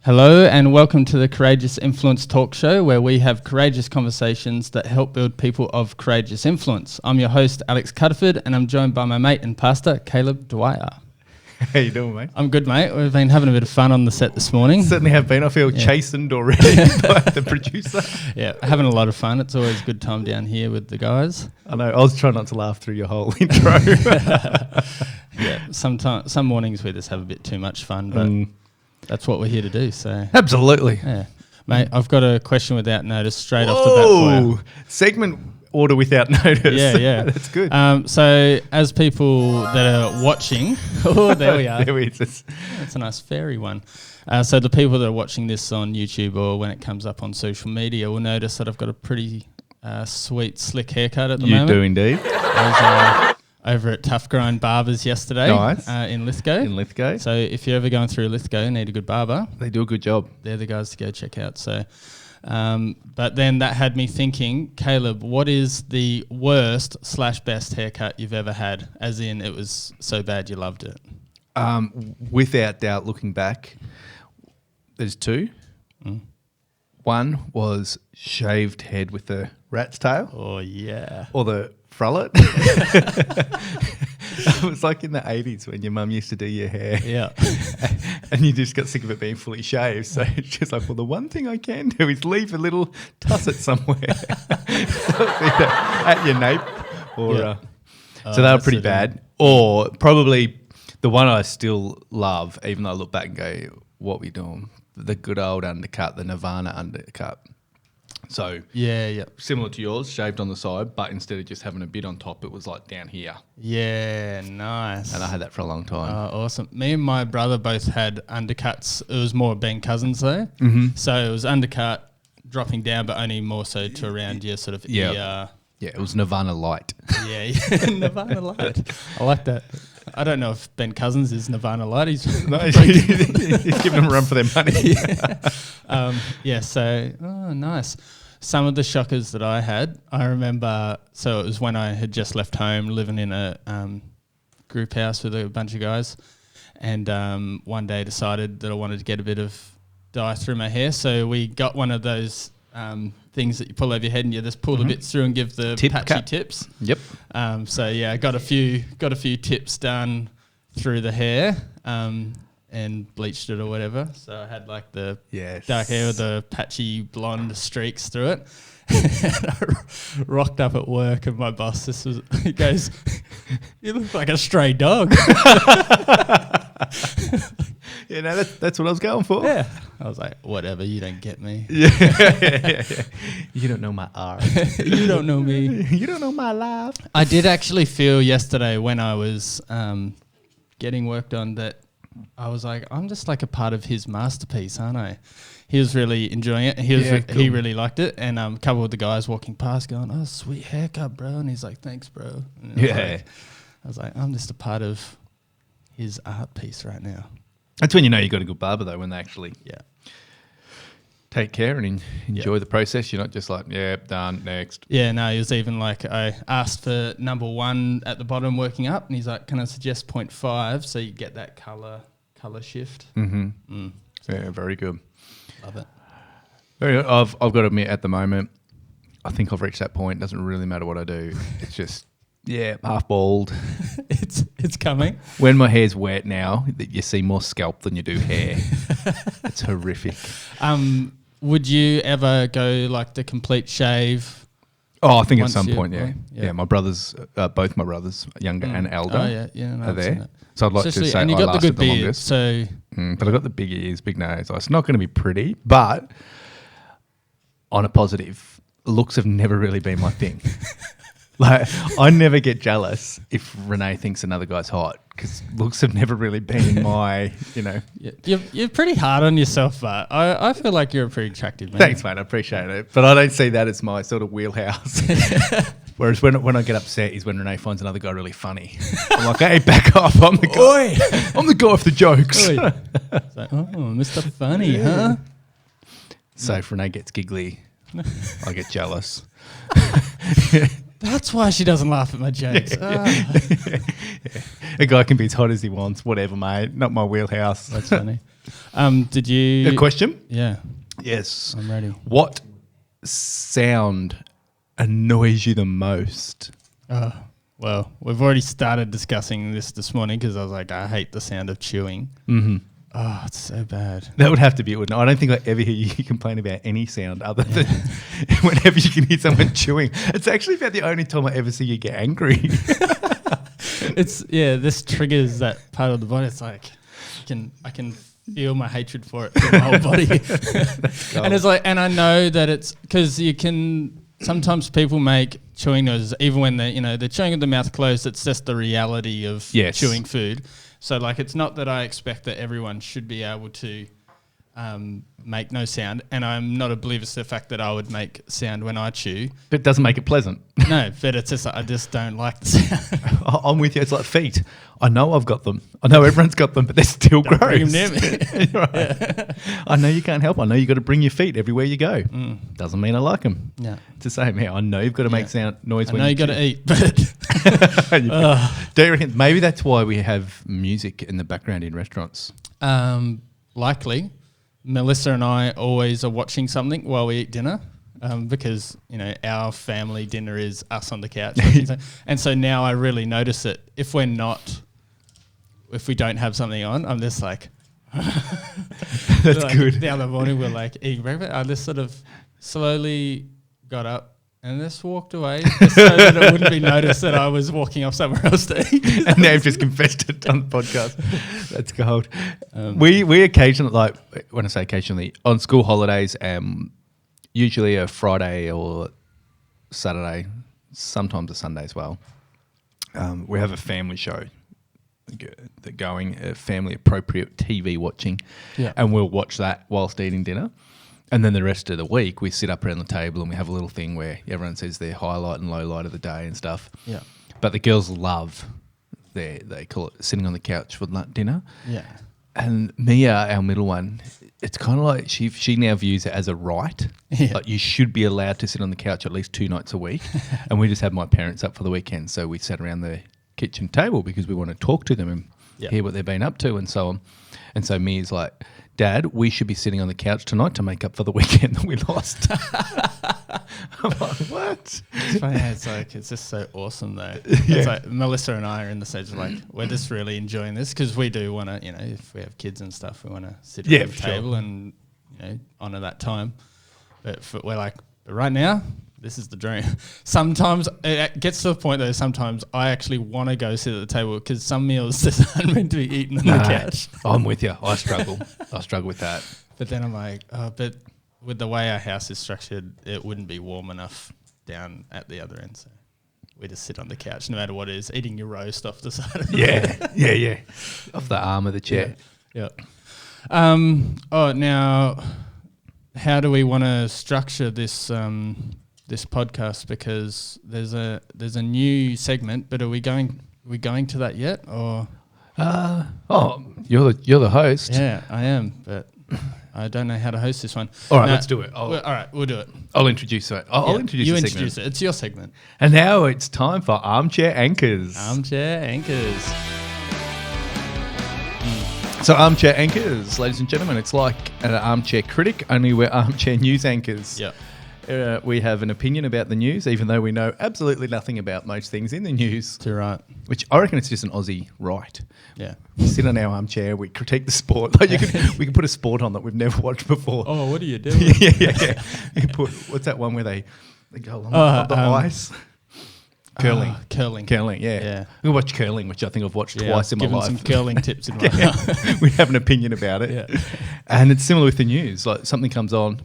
Hello and welcome to the Courageous Influence Talk Show, where we have courageous conversations that help build people of courageous influence. I'm your host, Alex Cuttiford, and I'm joined by my mate and pastor, Caleb Dwyer. How you doing, mate? I'm good, mate. We've been having a bit of fun on the set this morning. Certainly have been. I feel chastened already by the producer. Yeah, having a lot of fun. It's always a good time down here with the guys. I know. I was trying not to laugh through your whole intro. Yeah, some mornings we just have a bit too much fun, but that's what we're here to do. So Absolutely. yeah, mate. I've got a question without notice straight off the bat for you. Segment order without notice. Yeah. That's good. So as people that are watching, oh, there we are. There it is. That's a nice fairy one. So the people that are watching this on YouTube or when it comes up on social media will notice that I've got a pretty sweet, slick haircut at the moment. You do indeed. I was over at Tough Grind Barbers yesterday. Nice. In Lithgow. So if you're ever going through Lithgow and need a good barber, They do a good job. they're the guys to go check out. So, but then that had me thinking, Caleb, what is the worst/best haircut you've ever had? As in, it was so bad you loved it. Without doubt, looking back, there's two. One was shaved head with a rat's tail. Oh yeah. Or the frullet. It was like in the 80s when your mum used to do your hair. Yeah. And you just got sick of it being fully shaved. So she's like, well, the one thing I can do is leave a little tusset somewhere. At your nape. Or, so they were pretty bad. Or probably the one I still love, even though I look back and go, what we doing? The good old undercut, the Nirvana undercut. So Yeah. similar to yours, shaved on the side, but instead of just having a bit on top, it was like down here. Yeah, nice. And I had that for a long time. Awesome. Me and my brother both had undercuts. It was more being cousins though. So it was undercut, dropping down, but only more so to around your sort of ear. Yeah, it was Nirvana light. Yeah, Nirvana Light. I like that. I don't know if Ben Cousins is Nirvana Light. He's giving them a run for their money. So nice. Some of the shockers that I had, I remember, so it was when I had just left home living in a group house with a bunch of guys, and one day decided that I wanted to get a bit of dye through my hair, so we got one of those things that you pull over your head and you just pull the bits through and give the patchy tips. Yep. I got a few tips done through the hair and bleached it or whatever. So I had like the dark hair with the patchy blonde streaks through it. And I rocked up at work and my boss he goes, "You look like a stray dog." Yeah, no, that's what I was going for. Yeah. I was like, whatever, you don't get me. Yeah. You don't know my art. You don't know me. You don't know my life. I did actually feel yesterday when I was getting work done that I was like, I'm just like a part of his masterpiece, aren't I? He was really enjoying it. He really liked it. And a couple of the guys walking past going, "Oh, sweet haircut, bro." And he's like, "Thanks, bro." And I was like, I'm just a part of his art piece right now. That's when you know you got a good barber, though, when they actually take care and enjoy the process. You're not just like, done, next. Yeah, no, he was even like, I asked for number 1 at the bottom working up, and he's like, "Can I suggest 0.5 so you get that colour shift?" Yeah, very good. Love it. Very good. I've got to admit, at the moment, I think I've reached that point. It doesn't really matter what I do. It's just, half bald. It's coming. When my hair's wet now, you see more scalp than you do hair. It's horrific. Would you ever go like the complete shave? Oh, I think at some point, yeah. Yeah, my brothers, both my brothers, younger and elder, are there. So I'd like to say and you I got the lasted good the beard, longest. so But I got the big ears, big nose. It's not going to be pretty, but on a positive, looks have never really been my thing. Like, I never get jealous if Renee thinks another guy's hot because looks have never really been my, You're pretty hard on yourself, but I feel like you're a pretty attractive man. Thanks, mate. I appreciate it. But I don't see that as my sort of wheelhouse. Whereas when I get upset is when Renee finds another guy really funny. I'm like, hey, back off. I'm the guy. I'm the guy with the jokes. It's like, oh, Mr. Funny, huh? So if Renee gets giggly, I get jealous. That's why she doesn't laugh at my jokes. A guy can be as hot as he wants, whatever, mate. Not my wheelhouse. That's funny. Did you... A question? Yeah. Yes. I'm ready. What sound annoys you the most? Oh, well, we've already started discussing this morning because I was like, I hate the sound of chewing. Mm-hmm. Oh, it's so bad. That would have to be it, wouldn't it? I don't think I ever hear you complain about any sound other than whenever you can hear someone chewing. It's actually about the only time I ever see you get angry. This triggers that part of the body. It's like I can feel my hatred for it through my whole body. And it's like, and I know that it's because you can. Sometimes people make chewing noises even when they're chewing with the mouth closed. It's just the reality of chewing food. So like, it's not that I expect that everyone should be able to make no sound, and I'm not oblivious to the fact that I would make sound when I chew. But it doesn't make it pleasant. No, but it's just like, I just don't like the sound. I'm with you. It's like feet. I know I've got them. I know everyone's got them, but they're still gross. Bring them near me. Right. Yeah. I know you can't help. I know you got to bring your feet everywhere you go. Doesn't mean I like them. Yeah. It's the same here. I know you've got to make noise when you got to eat, but do you reckon maybe that's why we have music in the background in restaurants? Likely. Melissa and I always are watching something while we eat dinner. Because our family dinner is us on the couch, and so now I really notice it. If we don't have something on, I'm just like, that's like good. The other morning we're like eating breakfast. I just sort of slowly got up and just walked away, just so that it wouldn't be noticed that I was walking off somewhere else to eat. And now you've just confessed it on the podcast. That's gold. We occasionally, like when I say occasionally, on school holidays, usually a Friday or Saturday, sometimes a Sunday as well. We have a family show going, family appropriate TV watching, and we'll watch that whilst eating dinner. And then the rest of the week, we sit up around the table and we have a little thing where everyone says their highlight and low light of the day and stuff. Yeah. But the girls love they call it sitting on the couch for dinner. Yeah. And Mia, our middle one, it's kind of like she now views it as a right. Yeah. Like you should be allowed to sit on the couch at least 2 nights a week. And we just had my parents up for the weekend, so we sat around the kitchen table because we want to talk to them and hear what they've been up to and so on. And so Mia's like, Dad, we should be sitting on the couch tonight to make up for the weekend that we lost. I'm like, what? It's funny how it's just so awesome though. It's like Melissa and I are in the stage of like, we're just really enjoying this because we do want to, if we have kids and stuff, we want to sit around the table and, honour that time. But we're like, but right now, this is the dream. Sometimes it gets to the point though, sometimes I actually want to go sit at the table because some meals just aren't meant to be eaten on the couch. I'm with you. I struggle with that. But then I'm like, but with the way our house is structured, it wouldn't be warm enough down at the other end. So we just sit on the couch no matter what it is, eating your roast off the side of the Yeah. Off the arm of the chair. Yeah. Now, how do we want to structure this this podcast? Because there's a new segment, but are we going to that yet? Or you're the host. Yeah, I am, but I don't know how to host this one. All right, let's do it. All right, we'll do it. I'll introduce it. I'll introduce you the introduce segment. it. It's your segment. And now it's time for Armchair Anchors. Armchair Anchors. So Armchair Anchors, ladies and gentlemen, it's like an armchair critic, only we're armchair news anchors. Yeah. We have an opinion about the news, even though we know absolutely nothing about most things in the news. Too right. Which I reckon it's just an Aussie right. Yeah. We sit on our armchair, we critique the sport. Like we can put a sport on that we've never watched before. Oh, what are you doing? yeah. You can put, what's that one where they go along the ice? Curling. Curling, yeah. We watch curling, which I think I've watched twice in my life. Some curling tips in my life. We have an opinion about it. Yeah. And it's similar with the news. Like something comes on,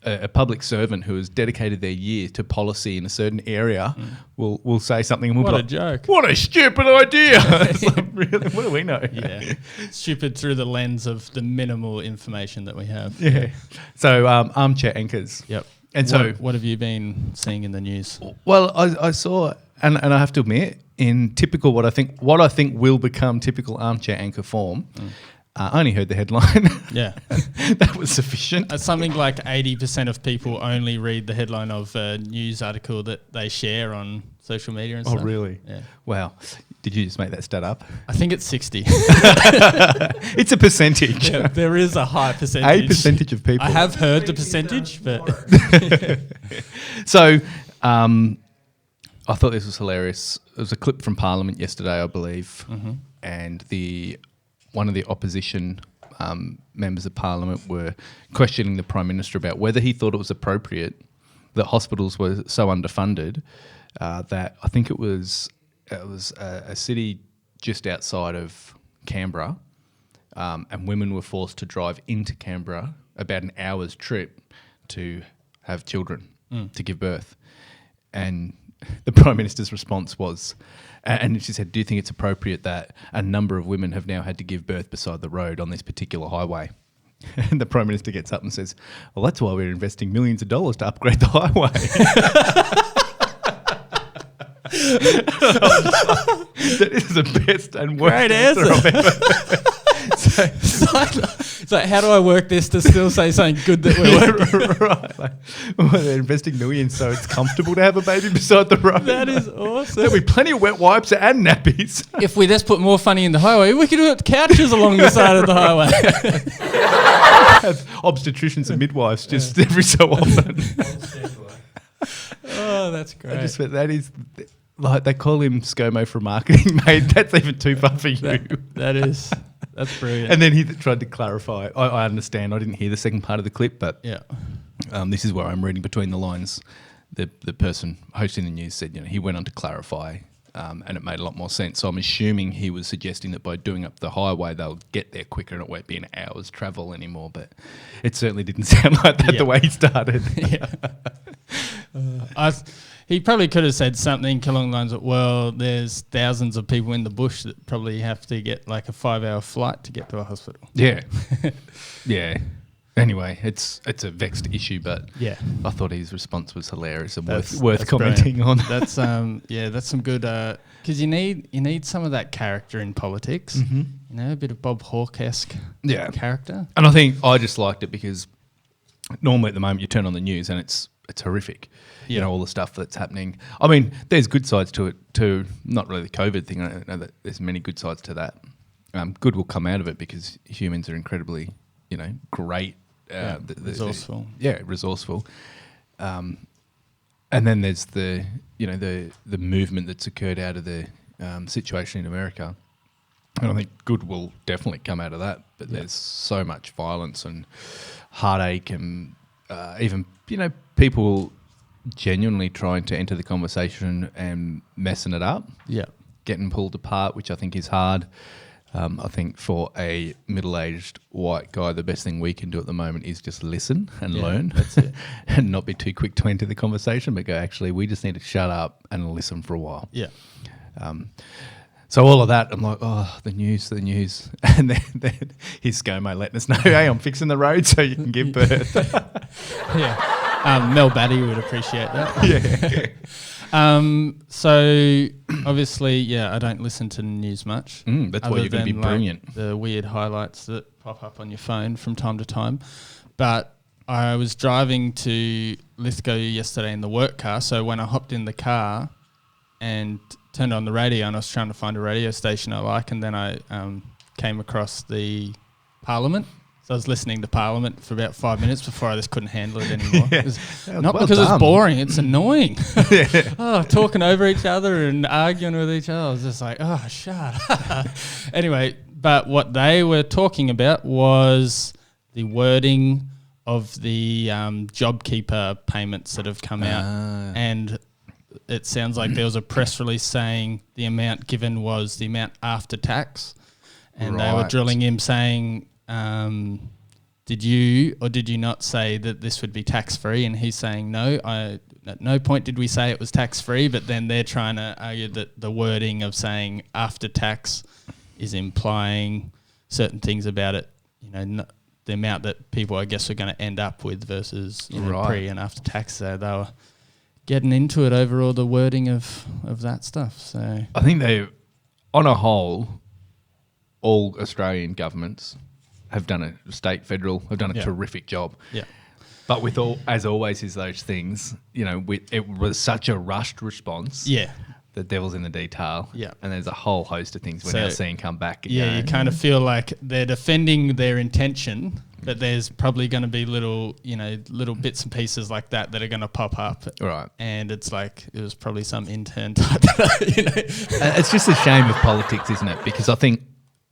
a public servant who has dedicated their year to policy in a certain area will say something and we'll be like, joke. What a stupid idea. It's like, really, what do we know? Yeah. Stupid through the lens of the minimal information that we have. Yeah. So armchair anchors. Yep. And so what have you been seeing in the news? Well, I saw, and I have to admit, in typical what I think will become typical armchair anchor form, I only heard the headline. Yeah. That was sufficient. Something like 80% of people only read the headline of a news article that they share on social media and stuff. Oh, really? Yeah. Wow. Did you just make that stat up? I think it's 60. It's a percentage. Yeah, there is a high percentage. A percentage of people. I have heard the percentage, but... So, I thought this was hilarious. It was a clip from Parliament yesterday, I believe, and one of the opposition members of Parliament were questioning the Prime Minister about whether he thought it was appropriate that hospitals were so underfunded that I think it was a city just outside of Canberra, and women were forced to drive into Canberra about an hour's trip to have children, to give birth. And the Prime Minister's response was, and she said, do you think it's appropriate that a number of women have now had to give birth beside the road on this particular highway? And the Prime Minister gets up and says, well, that's why we're investing millions of dollars to upgrade the highway. That is the best and worst Great answer I've ever heard. So how do I work this to still say something good that we're working? Right. Like, well, they're investing millions so it's comfortable to have a baby beside the road. That is awesome. There'll be plenty of wet wipes and nappies. If we just put more funny in the highway, we could put couches along the side of the highway. Have obstetricians and midwives just every so often. Oh, that's great. I just went, that is... Like they call him ScoMo for marketing, mate. That's even too far for you. That's brilliant. And then he tried to clarify. I understand. I didn't hear the second part of the clip, but yeah, this is where I'm reading between the lines. The person hosting the news said, he went on to clarify, and it made a lot more sense. So I'm assuming he was suggesting that by doing up the highway, they'll get there quicker and it won't be an hour's travel anymore. But it certainly didn't sound like that the way he started. Yeah. He probably could have said something along the lines of, well, there's thousands of people in the bush that probably have to get like a 5-hour flight to get to a hospital. Yeah. Yeah. Anyway, it's a vexed issue, but yeah, I thought his response was hilarious and worth commenting brilliant. On. That's that's some good because you need some of that character in politics. Mm-hmm. A bit of Bob Hawke-esque character. And I think I just liked it because normally at the moment you turn on the news and it's horrific. Yeah. All the stuff that's happening. I mean, there's good sides to it too. Not really the COVID thing. I don't know that there's many good sides to that. Good will come out of it because humans are incredibly, great. Resourceful. Resourceful. And then there's the movement that's occurred out of the situation in America. And I think good will definitely come out of that. But there's so much violence and heartache and even, people genuinely trying to enter the conversation and messing it up. Yeah. Getting pulled apart, which I think is hard. I think for a middle-aged white guy, the best thing we can do at the moment is just listen and learn. That's it. And not be too quick to enter the conversation, but go, actually, we just need to shut up and listen for a while. Yeah. So all of that, I'm like, the news. And then his ScoMo letting us know, hey, I'm fixing the road so you can give birth. Yeah. Mel Batty would appreciate that. Yeah. So obviously, I don't listen to the news much. That's why you're going to be brilliant. Like the weird highlights that pop up on your phone from time to time. But I was driving to Lithgow yesterday in the work car. So when I hopped in the car and turned on the radio, and I was trying to find a radio station I like, and then I came across the Parliament. So I was listening to Parliament for about 5 minutes before I just couldn't handle it anymore. Not because it's boring, it's annoying. Talking over each other and arguing with each other. I was just like, shut up. Anyway, but what they were talking about was the wording of the JobKeeper payments that have come out. And it sounds like there was a press release saying the amount given was the amount after tax. And they were drilling him saying... did you or did you not say that this would be tax-free? And he's saying, no, at no point did we say it was tax-free, but then they're trying to argue that the wording of saying after tax is implying certain things about it, the amount that people, I guess, are going to end up with versus pre and after tax. So they were getting into it over all the wording of that stuff. So I think they, on a whole... all Australian governments have done state, federal, have done a terrific job. Yeah. But with all, as always, is those things, it was such a rushed response. Yeah. The devil's in the detail. Yeah. And there's a whole host of things we're now seeing come back again. Yeah, you kind of feel like they're defending their intention, but there's probably going to be little bits and pieces like that are going to pop up. Right. And it's like, it was probably some intern type, It's just a shame of politics, isn't it? Because I think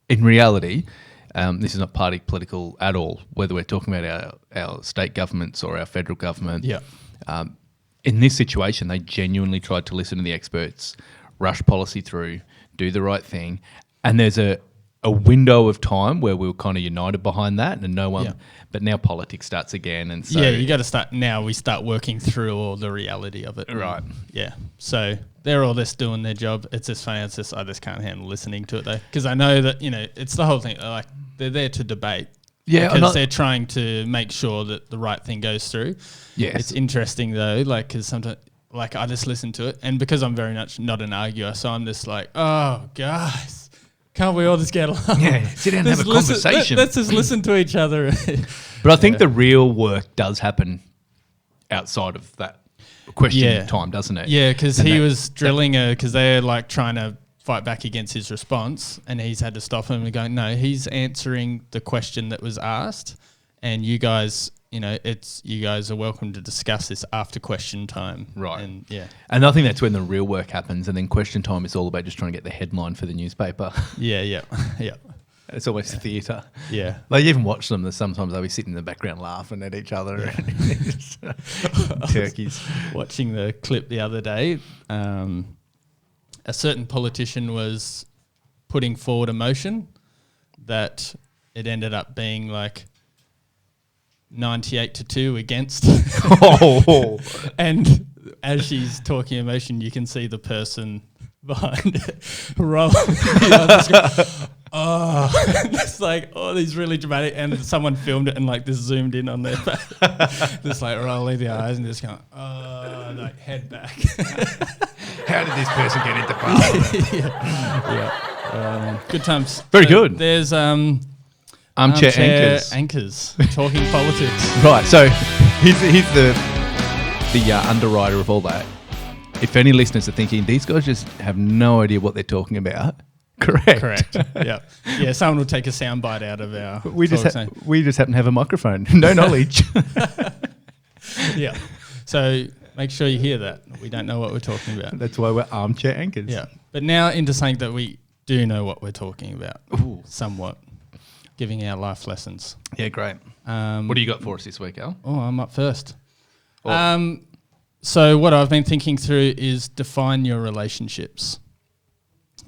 in reality, this is not party political at all, whether we're talking about our state governments or our federal government. Yeah. In this situation, they genuinely tried to listen to the experts, rush policy through, do the right thing. And there's a window of time where we were kind of united behind that and no one... Yeah. But now politics starts again. And so... Yeah, you got to start... Now we start working through all the reality of it. Right. Yeah. So they're all just doing their job. It's just funny. It's just I just can't handle listening to it though. Because I know that, it's the whole thing. Like, they're there to debate. Yeah, because they're trying to make sure that the right thing goes through. Yes. It's interesting though, like, because sometimes, like, I just listen to it, and because I'm very much not an arguer, so I'm just like, oh, guys, can't we all just get along? Yeah, sit down and have a conversation. Let's just listen to each other. But I think the real work does happen outside of that question time, doesn't it? Yeah, because he was drilling because they're like trying to fight back against his response, and he's had to stop him and go, no, he's answering the question that was asked, and you guys, you guys are welcome to discuss this after question time. Right. And and I think that's when the real work happens, and then question time is all about just trying to get the headline for the newspaper. Yeah. It's always theatre. Yeah. Like, you even watch them, sometimes they'll be sitting in the background laughing at each other. Yeah. Turkeys. Watching the clip the other day, a certain politician was putting forward a motion that it ended up being like 98-2 against. Oh. And as she's talking a motion, you can see the person behind it rolling. It's like, these really dramatic, and someone filmed it and like just zoomed in on their face, just like rolling the eyes and just going, like head back. How did this person get into Parliament? Yeah. Good times. Very good. There's armchair anchors talking politics. Right. So here's the underwriter of all that. If any listeners are thinking these guys just have no idea what they're talking about, correct. Yeah. Yeah. Someone will take a soundbite out of our. We just happen to have a microphone. No knowledge. Yeah. So make sure you hear that. We don't know what we're talking about. That's why we're armchair anchors. Yeah. But now into something that we do know what we're talking about. Ooh. Somewhat. Giving our life lessons. Yeah, great. What do you got for us this week, Al? Oh, I'm up first. So what I've been thinking through is define your relationships.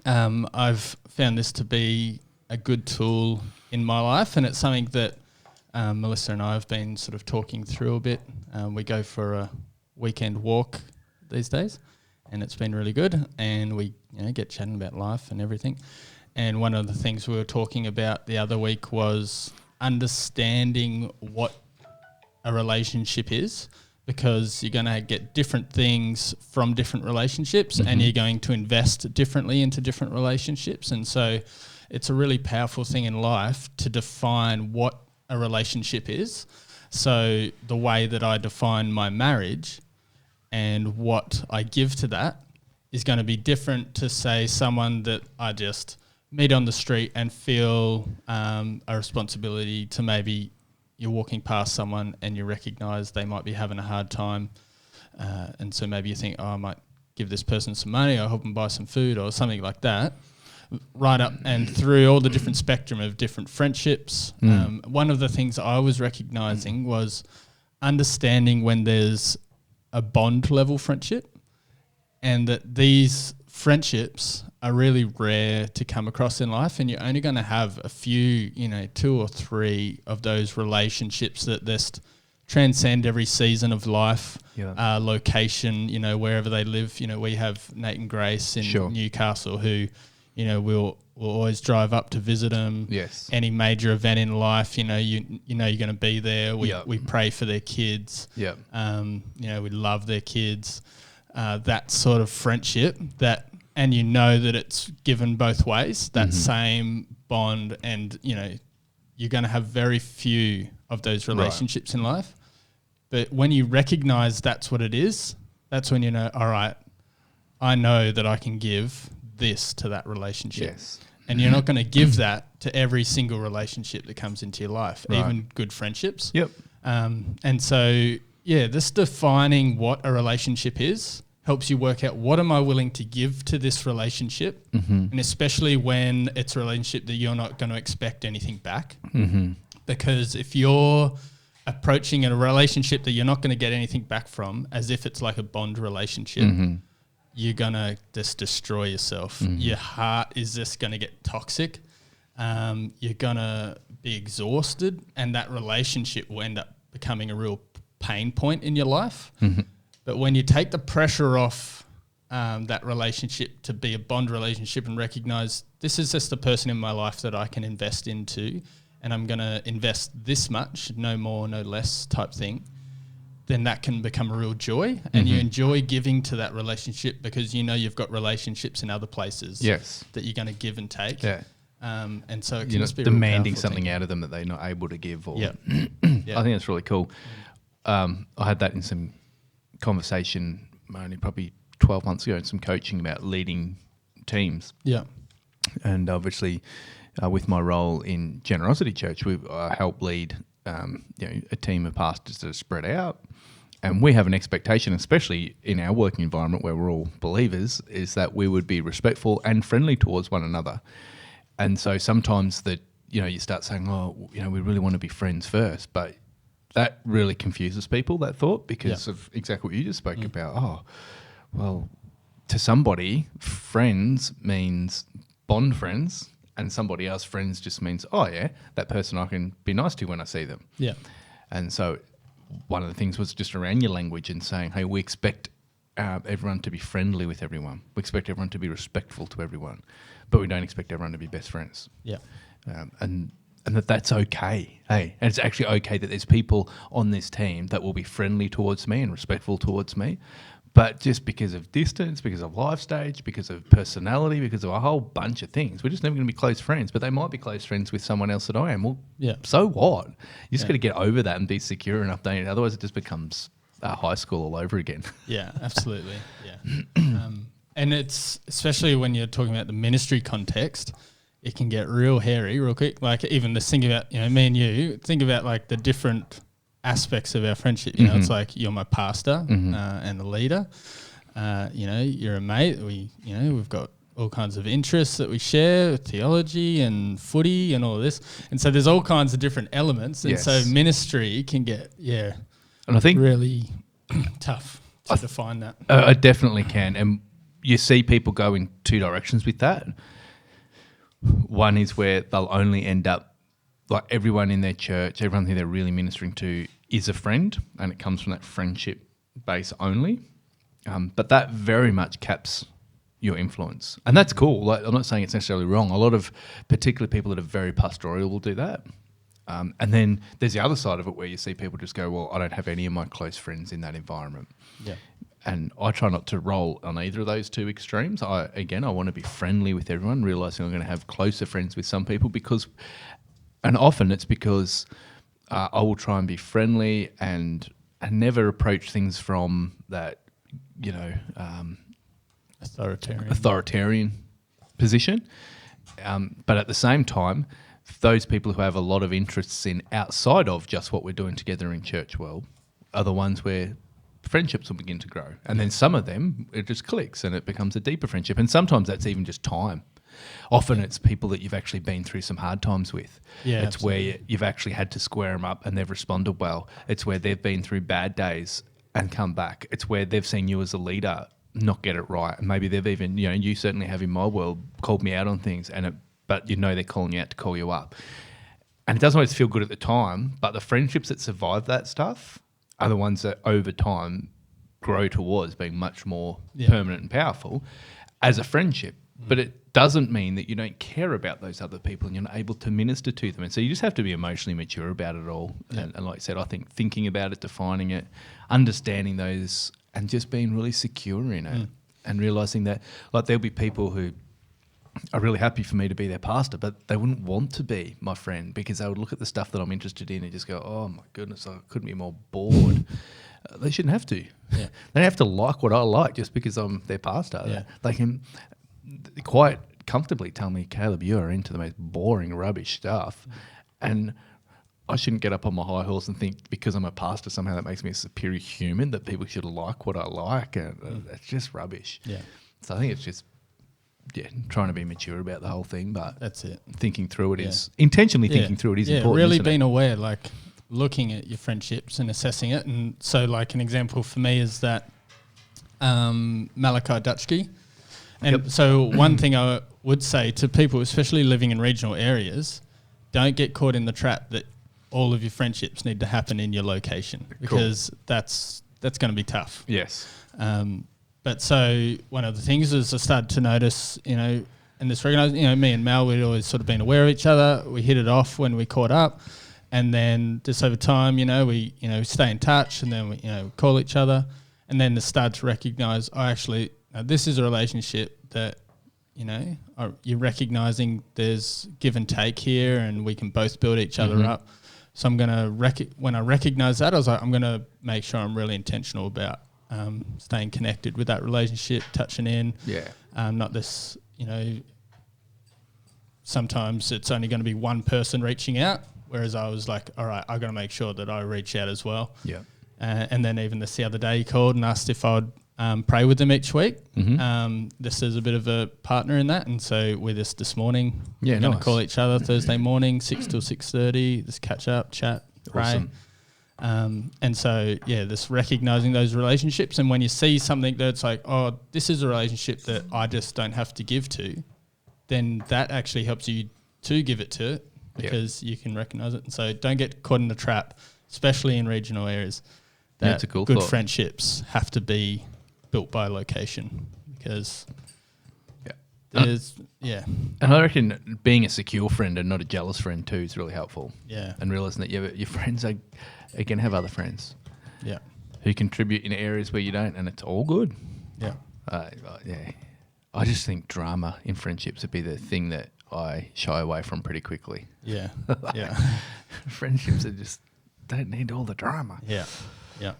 I've found this to be a good tool in my life, and it's something that Melissa and I have been sort of talking through a bit. We go for a weekend walk these days, and it's been really good, and we get chatting about life and everything. And one of the things we were talking about the other week was understanding what a relationship is, because you're going to get different things from different relationships, and you're going to invest differently into different relationships. And so it's a really powerful thing in life to define what a relationship is. So the way that I define my marriage and what I give to that is going to be different to, say, someone that I just meet on the street and feel a responsibility to. Maybe you're walking past someone and you recognise they might be having a hard time, and so maybe you think, I might give this person some money or help them buy some food or something like that. Right up and through all the different spectrum of different friendships. One of the things I was recognising was understanding when there's a bond level friendship, and that these friendships are really rare to come across in life, and you're only going to have a few, 2 or 3 of those relationships that just transcend every season of life, location, wherever they live. We have Nate and Grace in Newcastle who, we'll always drive up to visit them. Yes. Any major event in life, you're going to be there. We pray for their kids. Yeah. We love their kids. That sort of friendship that and you know that it's given both ways, that same bond, and, you know, you're going to have very few of those relationships in life. But when you recognize that's what it is, that's when you know, all right, I know that I can give this to that relationship. Yes. And you're not going to give that to every single relationship that comes into your life, even good friendships. Yep. And so, yeah, this defining what a relationship is helps you work out what am I willing to give to this relationship, and especially when it's a relationship that you're not going to expect anything back. Because if you're approaching a relationship that you're not going to get anything back from as if it's like a bond relationship, you're going to just destroy yourself. Your heart is just going to get toxic. You're going to be exhausted, and that relationship will end up becoming a real pain point in your life. But when you take the pressure off that relationship to be a bond relationship and recognize this is just the person in my life that I can invest into, and I'm going to invest this much, no more, no less type thing, then that can become a real joy. And you enjoy giving to that relationship because you know you've got relationships in other places that you're going to give and take. Yeah. And so it can You're just be not a real demanding powerful something thing. out of them that they're not able to give. Or Yeah. I think that's really cool. I had that in some conversation only probably 12 months ago in some coaching about leading teams. Yeah. And obviously with my role in Generosity Church, we help lead a team of pastors that are spread out. And we have an expectation, especially in our working environment where we're all believers, is that we would be respectful and friendly towards one another. And so sometimes that, you start saying, we really want to be friends first. But that really confuses people, that thought, because of exactly what you just spoke about. Oh, well, to somebody, friends means bond friends, and somebody else, friends just means, that person I can be nice to when I see them. Yeah. And so one of the things was just around your language and saying, hey, we expect everyone to be friendly with everyone. We expect everyone to be respectful to everyone, but we don't expect everyone to be best friends. Yeah. And that's okay. Hey, and it's actually okay that there's people on this team that will be friendly towards me and respectful towards me. But just because of distance, because of life stage, because of personality, because of a whole bunch of things, we're just never going to be close friends. But they might be close friends with someone else that I am. Well, so what? You just got to get over that and be secure and updated. Otherwise, it just becomes high school all over again. Yeah, absolutely. Yeah. And it's, especially when you're talking about the ministry context, it can get real hairy real quick. Like even just think about, me and you, think about like the different aspects of our friendship. It's like you're my pastor and the leader. You're a mate. We've got all kinds of interests that we share, theology and footy and all of this. And so there's all kinds of different elements. And so ministry can get, and I think really tough to define that. I definitely can. And you see people go in two directions with that. One is where they'll only end up like everyone in their church, everyone who they're really ministering to is a friend, and it comes from that friendship base only. But that very much caps your influence. And that's cool. Like, I'm not saying it's necessarily wrong. A lot of particularly people that are very pastoral will do that. And then there's the other side of it where you see people just go, well, I don't have any of my close friends in that environment. Yeah. And I try not to roll on either of those two extremes. I want to be friendly with everyone, realising I'm going to have closer friends with some people and often it's because I will try and be friendly and never approach things from that, authoritarian position. But at the same time, those people who have a lot of interests in outside of just what we're doing together in church world are the ones where friendships will begin to grow. And then some of them, it just clicks and it becomes a deeper friendship. And sometimes that's even just time. Often it's people that you've actually been through some hard times with. Yeah, it's absolutely. Where you've actually had to square them up and they've responded well. It's where they've been through bad days and come back. It's where they've seen you as a leader not get it right. And maybe they've even, you certainly have in my world called me out on things, but they're calling you out to call you up. And it doesn't always feel good at the time, but the friendships that survive that stuff are the ones that over time grow towards being much more permanent and powerful as a friendship. But it doesn't mean that you don't care about those other people and you're not able to minister to them. And so you just have to be emotionally mature about it all. Yeah. And like I said, I think thinking about it, defining it, understanding those, and just being really secure in it. and realising that, like, there'll be people who are really happy for me to be their pastor, but they wouldn't want to be my friend because they would look at the stuff that I'm interested in and just go, oh my goodness, I couldn't be more bored. They shouldn't have to. Yeah. They don't have to like what I like just because I'm their pastor. Yeah. They can quite comfortably tell me, Caleb, you are into the most boring, rubbish stuff. And I shouldn't get up on my high horse and think because I'm a pastor somehow that makes me a superior human, that people should like what I like. And it's just rubbish. Yeah. So I think it's just trying to be mature about the whole thing, but that's it. Thinking through it is intentionally thinking through it is important. Really being aware, like looking at your friendships and assessing it. And so, like an example for me is that Malachi Dutchke. And so one thing I would say to people, especially living in regional areas, don't get caught in the trap that all of your friendships need to happen in your location, because that's going to be tough. Yes. But so one of the things is I started to notice, and this recognise, me and Mel, we'd always sort of been aware of each other. We hit it off when we caught up, and then just over time, we stay in touch, and then we call each other, and then to start to recognise, this is a relationship that, you're recognising there's give and take here, and we can both build each other up. So I'm gonna when I recognise that, I was like, I'm gonna make sure I'm really intentional about staying connected with that relationship, touching in. Yeah. Not this, sometimes it's only going to be one person reaching out, whereas I was like, all right, I've got to make sure that I reach out as well. Yeah. And then even the other day he called and asked if I'd pray with them each week. This is a bit of a partner in that. And so with us this morning, we're going to call each other Thursday morning, 6 till 6:30, just catch up, chat, pray. Awesome. And so, this recognising those relationships, and when you see something that's like, oh, this is a relationship that I just don't have to give to, then that actually helps you to give it to it, because you can recognise it. And so don't get caught in the trap, especially in regional areas, that that's a cool good thought. Friendships have to be built by location, because there's, And I reckon being a secure friend and not a jealous friend too is really helpful. Yeah. And realising that your friends are going to have other friends. Yeah. Who contribute in areas where you don't, and it's all good. Yeah. I just think drama in friendships would be the thing that I shy away from pretty quickly. Yeah. Yeah. Friendships are just don't need all the drama. Yeah. Yeah.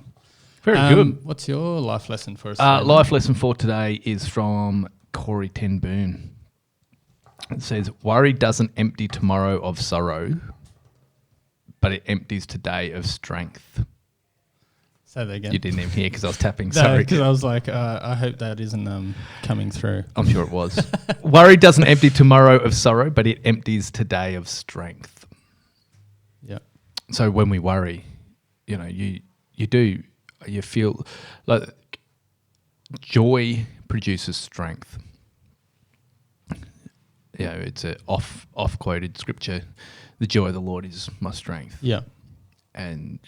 Very good. What's your life lesson for us? Life lesson for today is from Corey Ten Boom. It says, worry doesn't empty tomorrow of sorrow, but it empties today of strength. Say that again. You didn't even hear because I was tapping. No, Sorry. because I was like, I hope that isn't coming through. I'm sure it was. Worry doesn't empty tomorrow of sorrow, but it empties today of strength. Yeah. So when we worry, you feel like joy produces strength. It's a off quoted scripture. The joy of the Lord is my strength. Yeah. And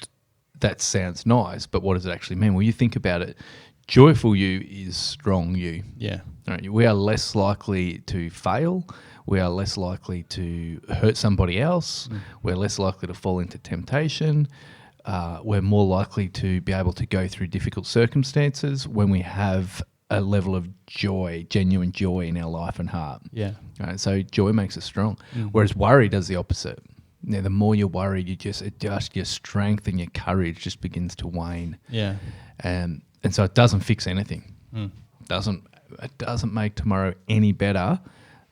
that sounds nice, but what does it actually mean? Well, you think about it. Joyful you is strong you. Yeah. Right? We are less likely to fail. We are less likely to hurt somebody else. We're less likely to fall into temptation. We're more likely to be able to go through difficult circumstances when we have a level of joy, genuine joy in our life and heart. Yeah. Right? So joy makes us strong, whereas worry does the opposite. The more you're worried, your strength and your courage just begins to wane. Yeah. And so it doesn't fix anything. It doesn't make tomorrow any better.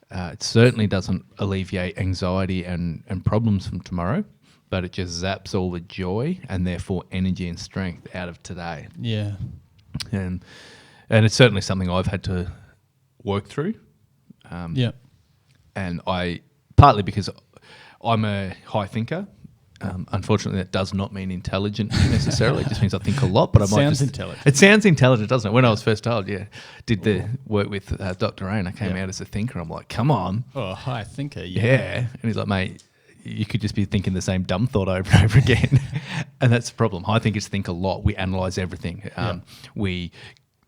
It certainly doesn't alleviate anxiety and problems from tomorrow, but it just zaps all the joy and therefore energy and strength out of today. Yeah. And it's certainly something I've had to work through. And partly because I'm a high thinker. Unfortunately, that does not mean intelligent necessarily. It just means I think a lot. But intelligent. It sounds intelligent, doesn't it? When I was first told, did the work with Dr. Rain, I came out as a thinker. I'm like, come on. Oh, high thinker. Yeah. And he's like, mate, you could just be thinking the same dumb thought over and over again. And that's the problem. High thinkers think a lot. We analyse everything.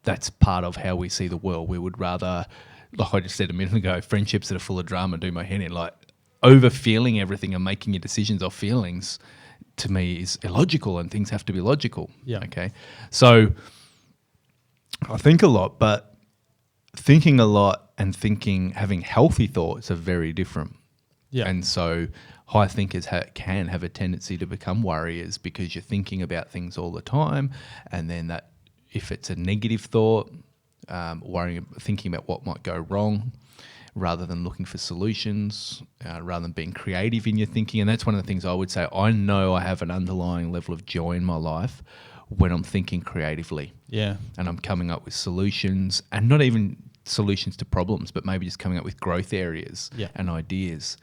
That's part of how we see the world. We would rather, like I just said a minute ago, friendships that are full of drama do my head in. Like, over-feeling everything and making your decisions off feelings, to me, is illogical, and things have to be logical. Yeah. Okay? So I think a lot, but thinking a lot and having healthy thoughts are very different. Yeah. And so high thinkers can have a tendency to become worriers because you're thinking about things all the time. And then that, if it's a negative thought, thinking about what might go wrong rather than looking for solutions, rather than being creative in your thinking. And that's one of the things I would say. I know I have an underlying level of joy in my life when I'm thinking creatively. Yeah. And I'm coming up with solutions, and not even solutions to problems, but maybe just coming up with growth areas and ideas.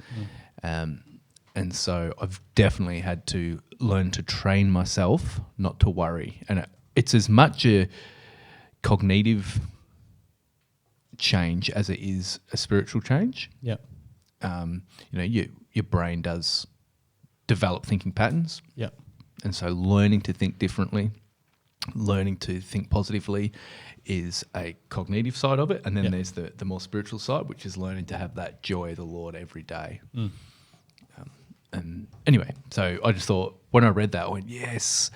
And so I've definitely had to learn to train myself not to worry. And it's as much a cognitive change as it is a spiritual change. Yeah. Your brain does develop thinking patterns. Yeah. And so learning to think differently, learning to think positively is a cognitive side of it. And then there's the more spiritual side, which is learning to have that joy of the Lord every day. And anyway, so I just thought, when I read that, I went, yes,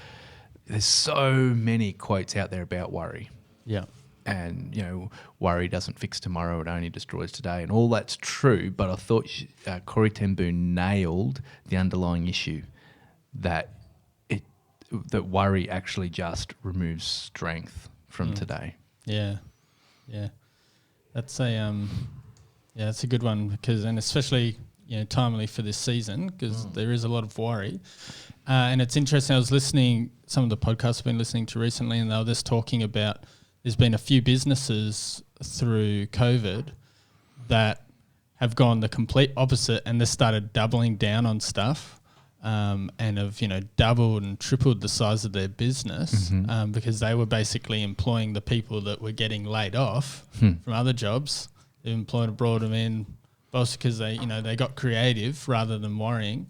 there's so many quotes out there about worry. Yeah. And, worry doesn't fix tomorrow, it only destroys today. And all that's true, but I thought Corrie ten Boom nailed the underlying issue that worry actually just removes strength from today. Yeah. Yeah. That's that's a good one and especially, timely for this season because there is a lot of worry. And it's interesting, I was listening, some of the podcasts I've been listening to recently, and they were just talking about there's been a few businesses through COVID that have gone the complete opposite and they started doubling down on stuff and have, doubled and tripled the size of their business because they were basically employing the people that were getting laid off from other jobs. They've employed and brought them in both because they got creative rather than worrying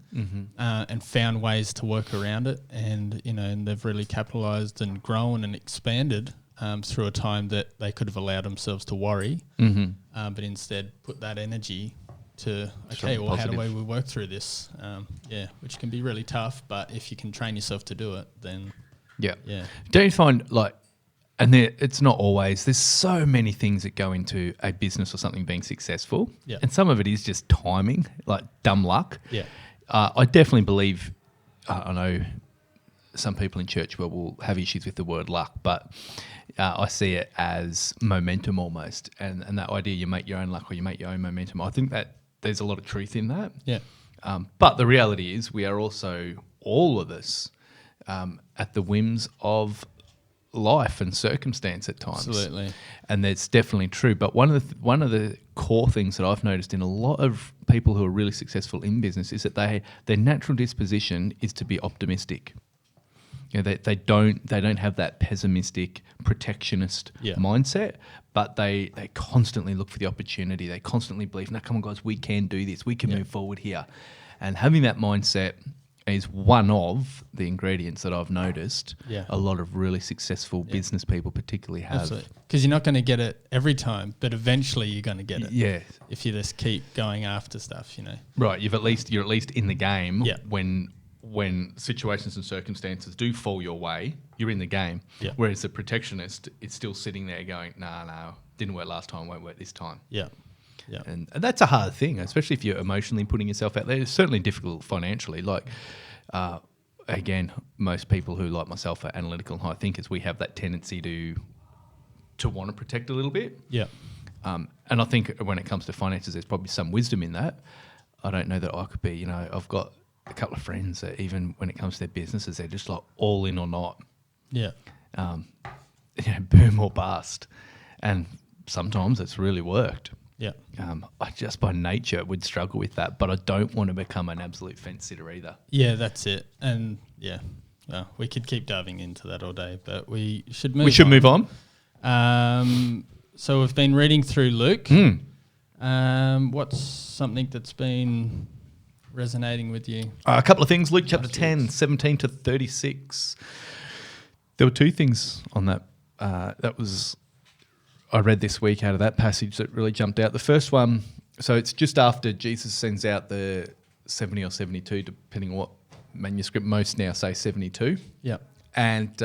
and found ways to work around it. And, and they've really capitalised and grown and expanded through a time that they could have allowed themselves to worry, but instead put that energy to, how do we work through this? Which can be really tough, but if you can train yourself to do it, then... Yeah. Don't you find, it's not always, there's so many things that go into a business or something being successful, and some of it is just timing, like dumb luck. I definitely believe, I know some people in church will have issues with the word luck, but I see it as momentum almost, and that idea you make your own luck or you make your own momentum. I think that there's a lot of truth in that. But the reality is we are also, all of us, at the whims of life and circumstance at times. Absolutely. And that's definitely true. But one of the core things that I've noticed in a lot of people who are really successful in business is that their natural disposition is to be optimistic. They don't have that pessimistic, protectionist mindset, but they constantly look for the opportunity. They constantly believe, no, come on, guys, we can do this. We can move forward here. And having that mindset is one of the ingredients that I've noticed a lot of really successful business people particularly have. Because you're not going to get it every time, but eventually you're going to get it. Yeah. If you just keep going after stuff, Right. You're at least in the game when situations and circumstances do fall your way, you're in the game. Yeah. Whereas the protectionist is still sitting there going, no, didn't work last time, won't work this time. Yeah. And that's a hard thing, especially if you're emotionally putting yourself out there. It's certainly difficult financially. Again, most people who, like myself, are analytical and high thinkers, we have that tendency to want to protect a little bit. Yeah. And I think when it comes to finances, there's probably some wisdom in that. I don't know that I could be, I've got a couple of friends that even when it comes to their businesses, they're just like all in or not. Yeah. Boom or bust. And sometimes it's really worked. Yeah. I just by nature would struggle with that, but I don't want to become an absolute fence sitter either. Yeah, that's it. And we could keep diving into that all day, but we should move on. So we've been reading through Luke. What's something that's been resonating with you? A couple of things. Luke chapter 10, 17 to 36. There were two things on that. I read this week out of that passage that really jumped out. The first one, so it's just after Jesus sends out the 70 or 72, depending on what manuscript. Most now say 72. Yeah. And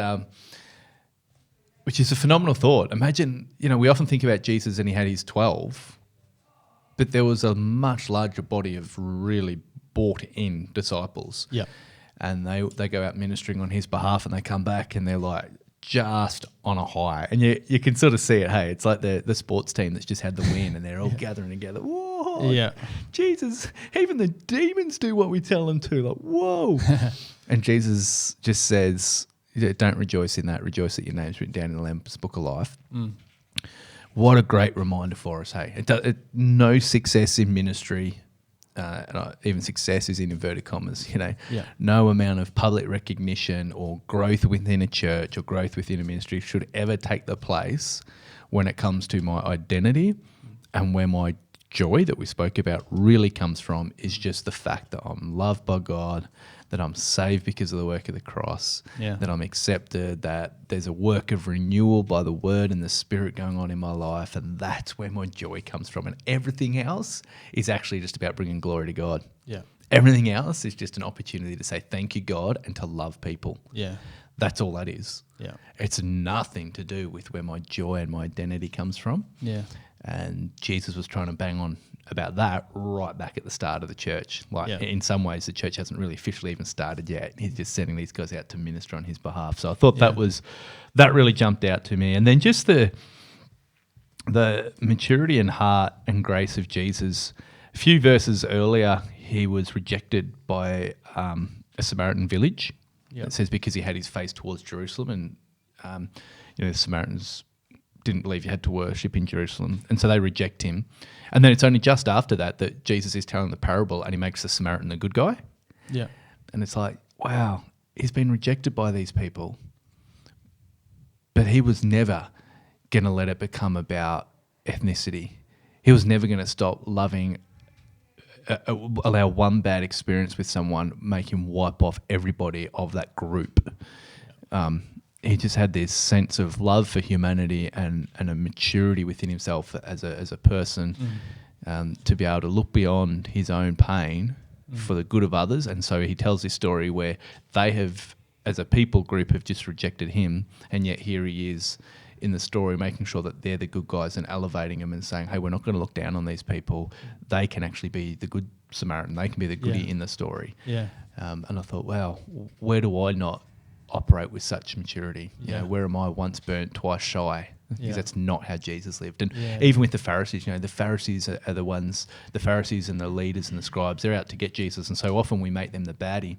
Which is a phenomenal thought. Imagine, we often think about Jesus and he had his 12, but there was a much larger body of really bought-in disciples. Yeah. And they go out ministering on his behalf and they come back and they're like just on a high. And you can sort of see it, hey, it's like the sports team that's just had the win and they're all gathering together. Whoa, yeah. Jesus, even the demons do what we tell them to. Like, whoa. And Jesus just says, don't rejoice in that. Rejoice that your name's written down in the Lamb's Book of Life. Mm. What a great reminder for us, hey. No success in ministry, even success is in inverted commas, no amount of public recognition or growth within a church or growth within a ministry should ever take the place when it comes to my identity and where my joy that we spoke about really comes from is just the fact that I'm loved by God, that I'm saved because of the work of the cross, that I'm accepted, that there's a work of renewal by the word and the spirit going on in my life, and that's where my joy comes from. And everything else is actually just about bringing glory to God. Yeah. Everything else is just an opportunity to say thank you, God, and to love people. Yeah. That's all that is. Yeah. It's nothing to do with where my joy and my identity comes from. Yeah. And Jesus was trying to bang on about that right back at the start of the church. In some ways, the church hasn't really officially even started yet. He's just sending these guys out to minister on his behalf. So I thought that really jumped out to me. And then just the maturity and heart and grace of Jesus. A few verses earlier, he was rejected by a Samaritan village. Yep. It says because he had his face towards Jerusalem, and the Samaritans didn't believe you had to worship in Jerusalem, and so they reject him. And then it's only just after that Jesus is telling the parable and he makes the Samaritan the good guy. Yeah. And it's like, wow, he's been rejected by these people, but he was never going to let it become about ethnicity. He was never going to stop loving, allow one bad experience with someone make him wipe off everybody of that group. He just had this sense of love for humanity and a maturity within himself as a person to be able to look beyond his own pain for the good of others. And so he tells this story where they have, as a people group, have just rejected him, and yet here he is in the story making sure that they're the good guys and elevating them and saying, hey, we're not going to look down on these people. They can actually be the good Samaritan. They can be the goodie in the story. Yeah. And I thought, wow, where do I not operate with such maturity? Where am I once burnt, twice shy? Because that's not how Jesus lived. And even with the Pharisees, the Pharisees are the ones, the Pharisees and the leaders and the scribes, they're out to get Jesus. And so often we make them the baddie.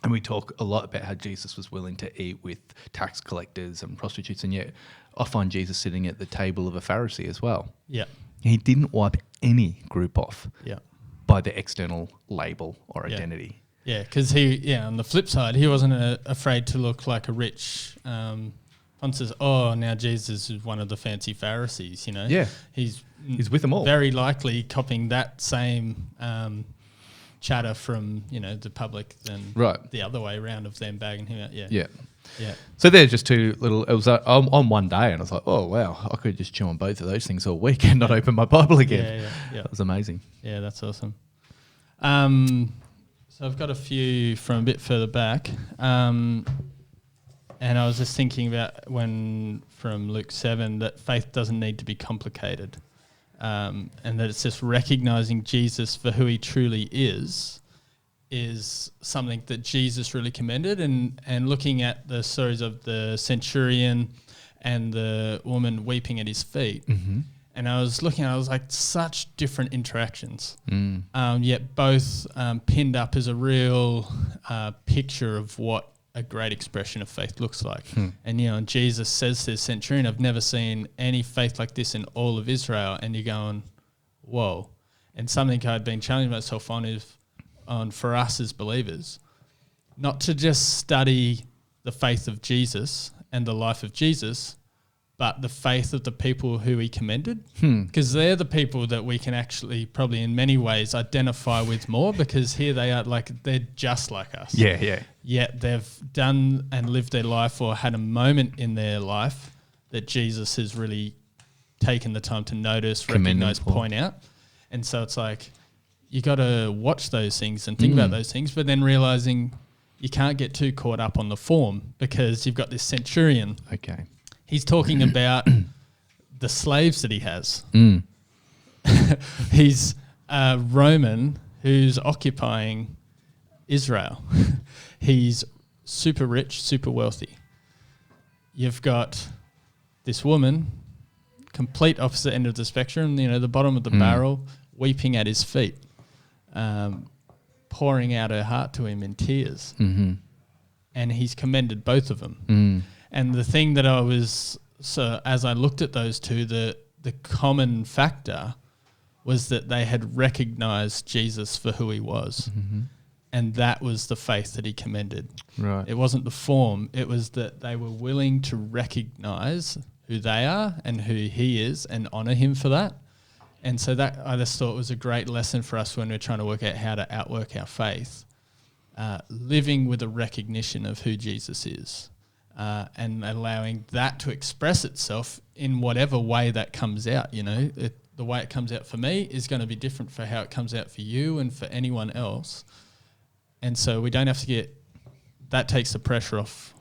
And we talk a lot about how Jesus was willing to eat with tax collectors and prostitutes. And yet I find Jesus sitting at the table of a Pharisee as well. Yeah. He didn't wipe any group off by the external label or identity. Yeah, because on the flip side, he wasn't afraid to look like a rich. Says, now Jesus is one of the fancy Pharisees. Yeah, he's with them all. Very likely copying that same chatter from the public than the other way around of them bagging him out. Yeah. So there's just two little. It was on one day, and I was like, oh wow, I could just chew on both of those things all week and not open my Bible again. Yeah. That was amazing. Yeah, that's awesome. So I've got a few from a bit further back, and I was just thinking about from Luke 7 that faith doesn't need to be complicated, and that it's just recognising Jesus for who he truly is something that Jesus really commended, and looking at the stories of the centurion and the woman weeping at his feet. Mm-hmm. And I was like, such different interactions, yet both pinned up as a real picture of what a great expression of faith looks like. And, Jesus says to the centurion, I've never seen any faith like this in all of Israel. And you're going, whoa. And something I'd been challenging myself on for us as believers, not to just study the faith of Jesus and the life of Jesus, but the faith of the people who he commended, because they're the people that we can actually probably in many ways identify with more, because here they are, they're just like us. Yeah. Yet they've done and lived their life or had a moment in their life that Jesus has really taken the time to notice, recognise, point out. And so it's like you got to watch those things and think about those things, but then realising you can't get too caught up on the form, because you've got this centurion. Okay. He's talking about the slaves that he has. Mm. He's a Roman who's occupying Israel. He's super rich, super wealthy. You've got this woman, complete opposite end of the spectrum, the bottom of the barrel, weeping at his feet, pouring out her heart to him in tears. Mm-hmm. And he's commended both of them. Mm. And the thing that as I looked at those two, the common factor was that they had recognized Jesus for who he was. Mm-hmm. And that was the faith that he commended. Right. It wasn't the form. It was that they were willing to recognize who they are and who he is and honor him for that. And so that I just thought was a great lesson for us when we're trying to work out how to outwork our faith. Living with a recognition of who Jesus is and allowing that to express itself in whatever way that comes out. The way it comes out for me is going to be different for how it comes out for you and for anyone else. And so we don't have to that takes the pressure off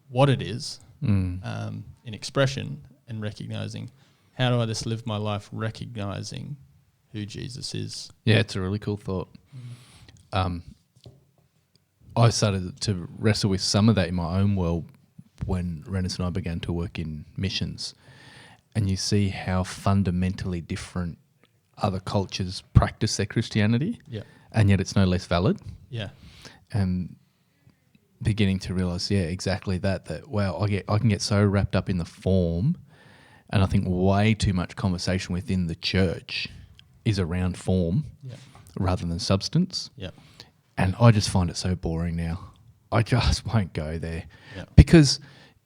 what it is in expression and recognizing how do I just live my life recognizing who Jesus is. Yeah, it's a really cool thought. I started to wrestle with some of that in my own world when Rennis and I began to work in missions. And you see how fundamentally different other cultures practice their Christianity, and yet it's no less valid. Yeah. And beginning to realise, exactly that wow, I can get so wrapped up in the form, and I think way too much conversation within the church is around form rather than substance. Yeah. And I just find it so boring now. I just won't go there because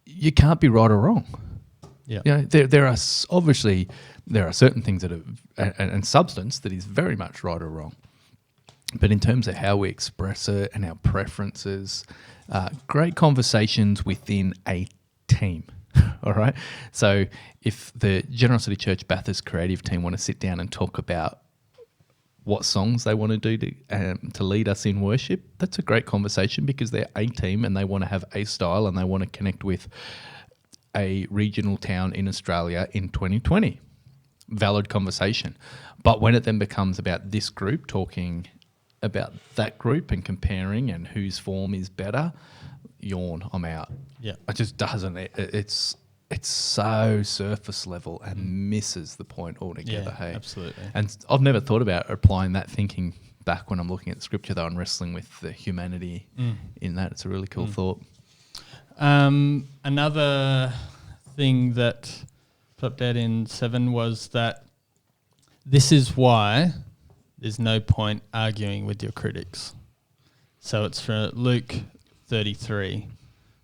you can't be right or wrong. Yeah. There are obviously certain things that are and substance that is very much right or wrong. But in terms of how we express it and our preferences, great conversations within a team. All right. So if the Generosity Church Bathurst creative team want to sit down and talk about what songs they want to do to lead us in worship, that's a great conversation because they're a team and they want to have a style and they want to connect with a regional town in Australia in 2020. Valid conversation. But when it then becomes about this group talking about that group and comparing and whose form is better, yawn, I'm out. Yeah. It just doesn't. It's so surface level and misses the point altogether. Yeah, absolutely. And I've never thought about applying that thinking back when I'm looking at scripture, though, and wrestling with the humanity in that. It's a really cool thought. Another thing that popped out in 7 was that this is why there's no point arguing with your critics. So it's from Luke 33.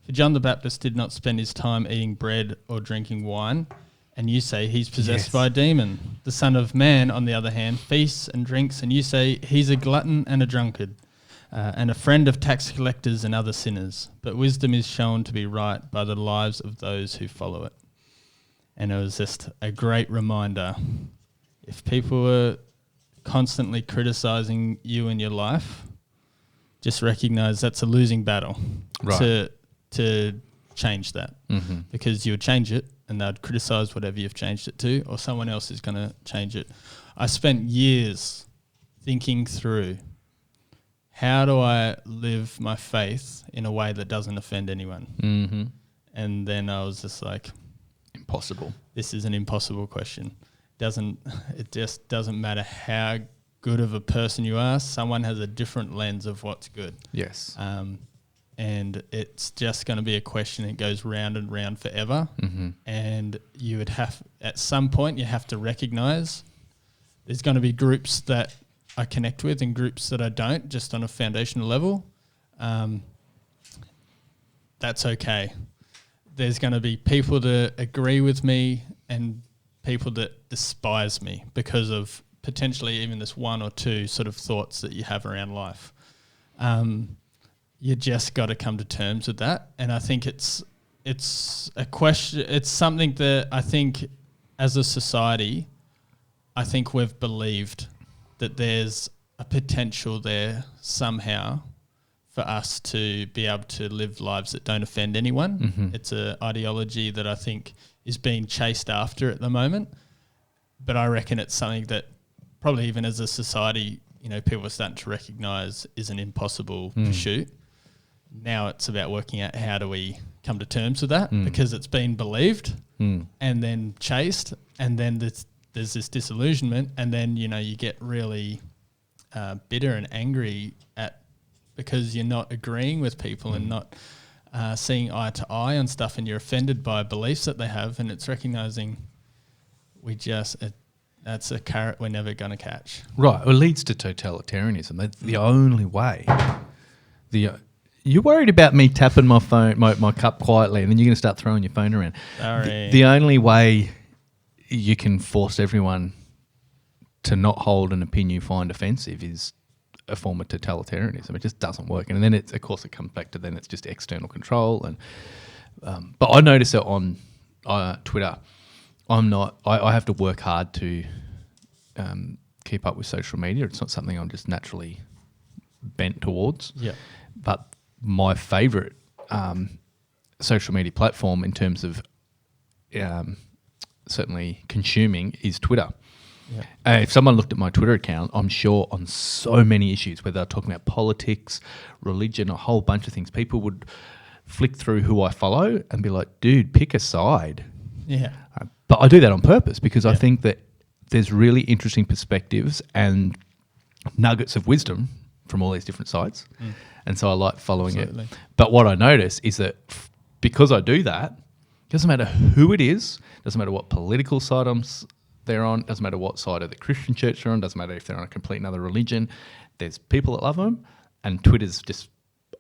For John the Baptist did not spend his time eating bread or drinking wine, and you say he's possessed by a demon. The Son of Man, on the other hand, feasts and drinks, and you say he's a glutton and a drunkard, and a friend of tax collectors and other sinners. But wisdom is shown to be right by the lives of those who follow it. And it was just a great reminder. If people were constantly criticizing you in your life, just recognize that's a losing battle to change that, because you would change it and they'd criticize whatever you've changed it to, or someone else is going to change it. I spent years thinking through, how do I live my faith in a way that doesn't offend anyone? And then I was just like, impossible. This is an impossible question. It just doesn't matter how good of a person you are. Someone has a different lens of what's good. Yes. And it's just going to be a question that goes round and round forever. And you would at some point, you have to recognize there's going to be groups that I connect with and groups that I don't, just on a foundational level. That's okay. There's going to be people that agree with me and people that despise me because of potentially even this one or two sort of thoughts that you have around life. You just got to come to terms with that. And I think it's a question, it's something that I think as a society, I think we've believed that there's a potential there somehow for us to be able to live lives that don't offend anyone. Mm-hmm. It's an ideology that I think is being chased after at the moment. But I reckon it's something that probably even as a society, people are starting to recognise is an impossible pursuit. Now it's about working out how do we come to terms with that because it's been believed and then chased, and then there's this disillusionment, and then, you get really bitter and angry because you're not agreeing with people and not seeing eye to eye on stuff, and you're offended by beliefs that they have, and it's recognising that's a carrot we're never going to catch. Right. It leads to totalitarianism. That's the only way. You're worried about me tapping my phone, my cup quietly, and then you're going to start throwing your phone around. Sorry. The only way you can force everyone to not hold an opinion you find offensive is a form of totalitarianism. It just doesn't work. And then it comes back to then it's just external control. And but I notice it on Twitter. I have to work hard to keep up with social media. It's not something I'm just naturally bent towards. Yeah. But my favourite social media platform in terms of certainly consuming is Twitter. Yeah. If someone looked at my Twitter account, I'm sure on so many issues, whether they're talking about politics, religion, a whole bunch of things, people would flick through who I follow and be like, dude, pick a side. Yeah. But I do that on purpose because I think that there's really interesting perspectives and nuggets of wisdom from all these different sides. And so I like following it. But what I notice is that because I do that, doesn't matter who it is, doesn't matter what political side they're on, doesn't matter what side of the Christian church they're on, doesn't matter if they're on a complete another religion, there's people that love them, and Twitter's just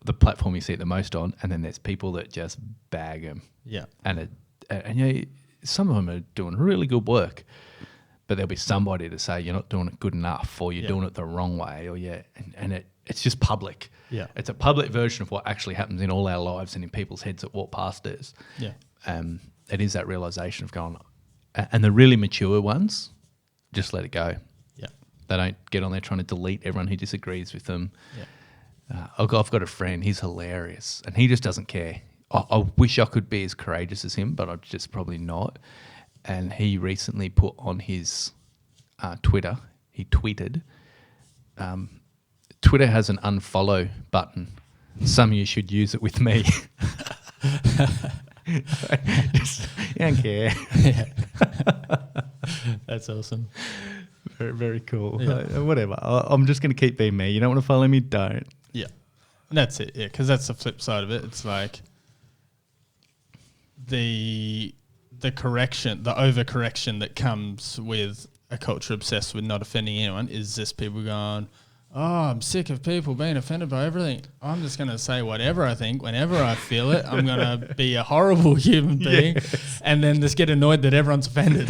the platform you see it the most on, and then there's people that just bag them. Yeah. And some of them are doing really good work, but there'll be somebody to say you're not doing it good enough, or you're doing it the wrong way, or it's just public. Yeah. It's a public version of what actually happens in all our lives and in people's heads that walk past us. Yeah. It is that realisation of going, and the really mature ones, just let it go. Yeah. They don't get on there trying to delete everyone who disagrees with them. Yeah. I've got a friend, he's hilarious, and he just doesn't care. I wish I could be as courageous as him, but I'm just probably not. And he recently put on his Twitter, he tweeted, Twitter has an unfollow button. Some of you should use it with me. Just, you don't care. Yeah. That's awesome. Very, very cool. Yeah. Whatever. I'm just going to keep being me. You don't want to follow me? Don't. Yeah. And that's it. Yeah, because that's the flip side of it. It's like the correction, the overcorrection that comes with a culture obsessed with not offending anyone is just people going, oh, I'm sick of people being offended by everything. I'm just going to say whatever I think, whenever I feel it. I'm going to be a horrible human being and then just get annoyed that everyone's offended.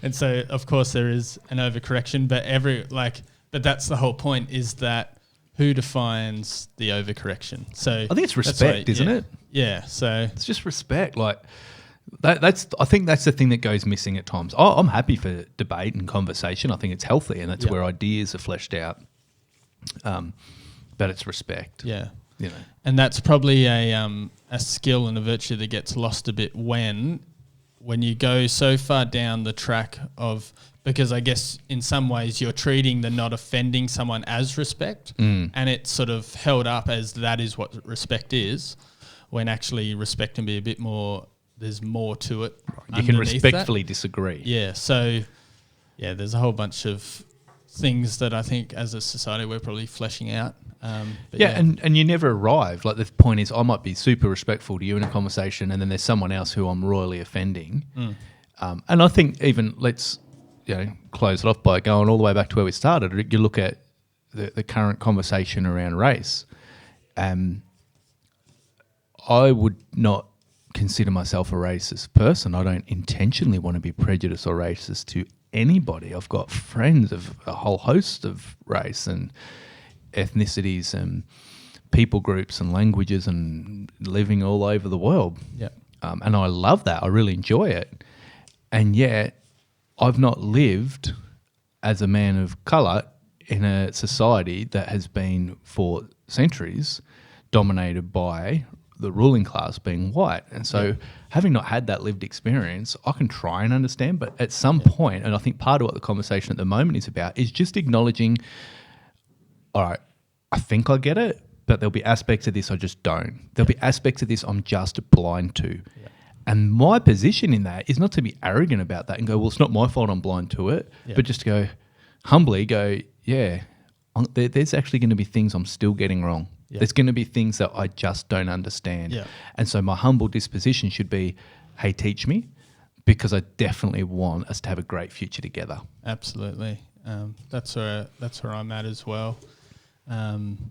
And so, of course, there is an overcorrection, but that's the whole point, is that who defines the overcorrection? So I think it's respect, isn't it? Yeah. So it's just respect. Like I think that's the thing that goes missing at times. I'm happy for debate and conversation. I think it's healthy, and that's where ideas are fleshed out. But it's respect. Yeah. You know. And that's probably a skill and a virtue that gets lost a bit when you go so far down the track of, because I guess in some ways you're treating the not offending someone as respect, and it's sort of held up as that is what respect is, when actually respect can be a bit more, there's more to it. Right. You can respectfully disagree. Yeah. So, there's a whole bunch of things that I think as a society we're probably fleshing out. And you never arrive. Like, the point is, I might be super respectful to you in a conversation, and then there's someone else who I'm royally offending. And I think even let's close it off by going all the way back to where we started. You look at the current conversation around race. I would not consider myself a racist person. I don't intentionally want to be prejudiced or racist to anybody. I've got friends of a whole host of race and ethnicities and people groups and languages and living all over the world. Yeah. And I love that. I really enjoy it. And yet I've not lived as a man of colour in a society that has been for centuries dominated by the ruling class being white. And so having not had that lived experience, I can try and understand, but at some point, and I think part of what the conversation at the moment is about, is just acknowledging, all right, I think I get it, but there'll be aspects of this I just don't. There'll be aspects of this I'm just blind to. Yeah. And my position in that is not to be arrogant about that and go, well, it's not my fault I'm blind to it, but just to go, humbly go, there's actually going to be things I'm still getting wrong. Yeah. There's going to be things that I just don't understand. Yeah. And so my humble disposition should be, hey, teach me, because I definitely want us to have a great future together. Absolutely. That's where I'm at as well. And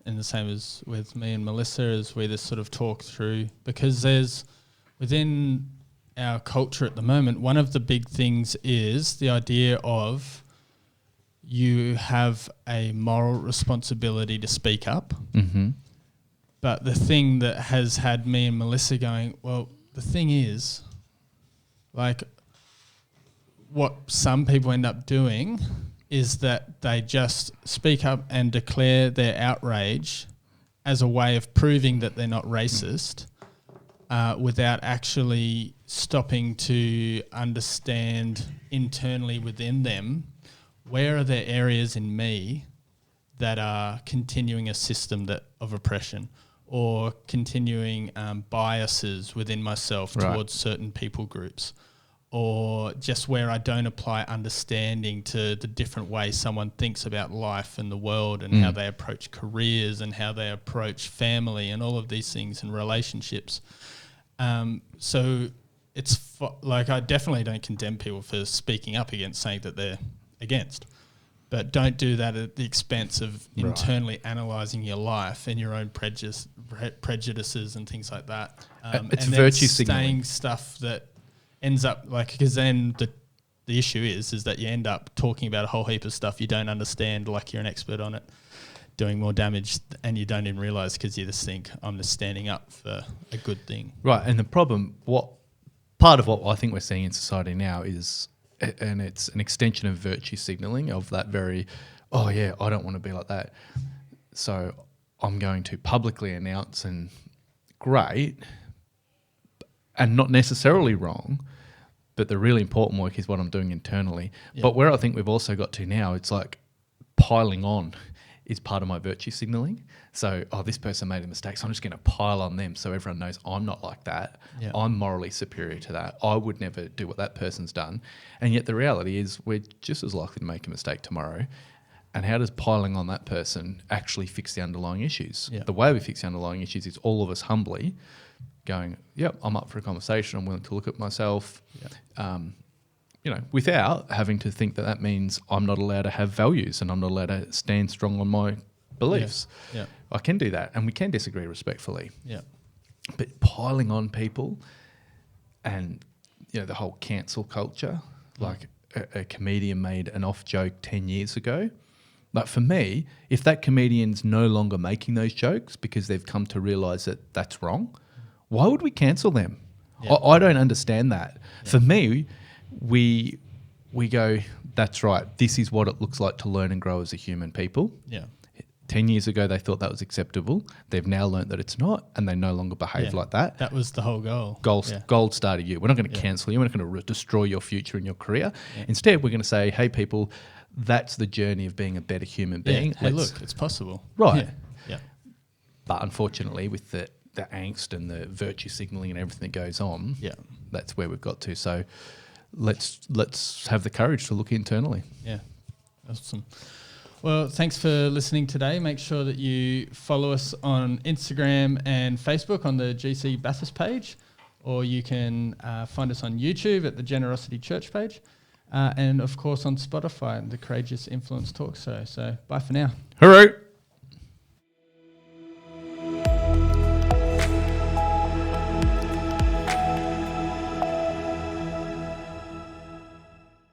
the same as with me and Melissa, as we just sort of talk through, because there's within our culture at the moment, one of the big things is the idea of you have a moral responsibility to speak up. Mm-hmm. But the thing that has had me and Melissa going, well, the thing is, like, what some people end up doing is that they just speak up and declare their outrage as a way of proving that they're not racist, without actually stopping to understand internally within them, where are there areas in me that are continuing a system of oppression, or continuing biases within myself towards certain people groups, or just where I don't apply understanding to the different ways someone thinks about life and the world, and how they approach careers and how they approach family and all of these things and relationships. So it's like, I definitely don't condemn people for speaking up against saying that they're against, but don't do that at the expense of internally analysing your life and your own prejudices and things like that. It's and virtue saying signalling stuff that ends up like, because then the issue is that you end up talking about a whole heap of stuff you don't understand, like you're an expert on it, doing more damage, and you don't even realise, because you just think, I'm just standing up for a good thing. Right, and the problem, part of what I think we're seeing in society now is, and it's an extension of virtue signalling, of that very, I don't want to be like that, so I'm going to publicly announce, and great, and not necessarily wrong, but the really important work is what I'm doing internally. Yep. But where I think we've also got to now, it's like piling on is part of my virtue signalling. So, this person made a mistake, so I'm just going to pile on them so everyone knows I'm not like that. Yep. I'm morally superior to that. I would never do what that person's done. And yet the reality is we're just as likely to make a mistake tomorrow. And how does piling on that person actually fix the underlying issues? Yep. The way we fix the underlying issues is all of us humbly going, yep, I'm up for a conversation. I'm willing to look at myself. Yep. Without having to think that means I'm not allowed to have values and I'm not allowed to stand strong on my beliefs. Yeah. I can do that, and we can disagree respectfully. Yeah. But piling on people, and the whole cancel culture, like a comedian made an off joke 10 years ago. Like, for me, if that comedian's no longer making those jokes because they've come to realise that that's wrong, why would we cancel them? Yeah. I don't understand that. Yeah. For me, we go, that's right, this is what it looks like to learn and grow as a human people. Yeah. 10 years ago, they thought that was acceptable. They've now learnt that it's not, and they no longer behave like that. That was the whole goal. Gold star to you. We're not going to cancel you. We're not going to destroy your future and your career. Yeah. Instead, we're going to say, hey, people, that's the journey of being a better human being. Hey, look, it's possible. Right. Yeah. But unfortunately, with the angst and the virtue signalling and everything that goes on, that's where we've got to. So let's have the courage to look internally. Yeah, awesome. Well, thanks for listening today. Make sure that you follow us on Instagram and Facebook on the GC Bathurst page, or you can find us on YouTube at the Generosity Church page, and of course on Spotify and the Courageous Influence Talk Show. So bye for now. Hooray!